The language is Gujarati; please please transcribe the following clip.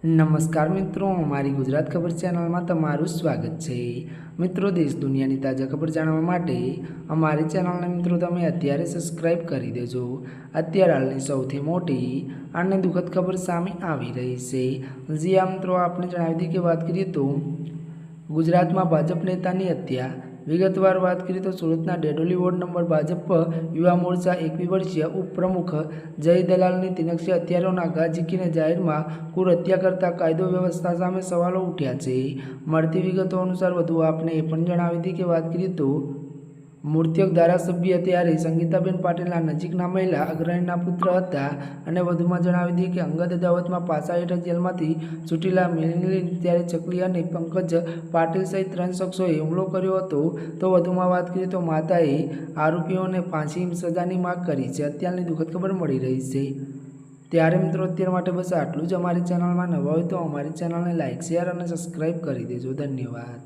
નમસ્કાર મિત્રો, અમારી ગુજરાત ખબર ચેનલમાં તમારું સ્વાગત છે। મિત્રો, દેશ દુનિયાની તાજા ખબર જાણવા માટે અમારી ચેનલને મિત્રો તમે અત્યારે સબસ્ક્રાઇબ કરી દેજો। અત્યારે હાલની સૌથી મોટી અને દુઃખદ ખબર સામે આવી રહી છે। જી આ મિત્રો, આપણે જણાવી દઈએ કે વાત કરીએ તો ગુજરાતમાં ભાજપ નેતાની હત્યા। વિગતવાર વાત કરીએ તો સુરતના ડેડોલી વોર્ડ નંબર ભાજપ યુવા મોરચા 21 વર્ષીય ઉપપ્રમુખ જય દલાલની તિનક્ષી હત્યારાઓના ઘા ઝીંકીને જાહેરમાં ક્રૂર હત્યા કરતા કાયદો વ્યવસ્થા સામે સવાલો ઉઠ્યા છે। મળતી વિગતો અનુસાર વધુ આપને એ પણ જણાવી હતી કે વાત કરીએ તો મૃતક ધારાસભ્ય ત્યારે સંગીતાબેન પાટીલના નજીકના મહિલા અગ્રણીના પુત્ર હતા અને વધુમાં જણાવી દઈએ કે અંગત અદાવતમાં પાસા હેઠળ જેલમાંથી છૂટેલા મિલિંદ ત્યારે ચકલી અને પંકજ પાટીલ સહિત 3 શખ્સોએ હુમલો કર્યો હતો। તો વધુમાં વાત કરીએ તો માતાએ આરોપીઓને ફાંસી સજાની માંગ કરી છે। અત્યારની દુઃખદ ખબર મળી રહી છે। ત્યારે મિત્રો, અત્યાર માટે બસ આટલું જ। અમારી ચેનલમાં નવા હોય તો અમારી ચેનલને લાઇક, શેર અને સબસ્ક્રાઈબ કરી દેજો। ધન્યવાદ।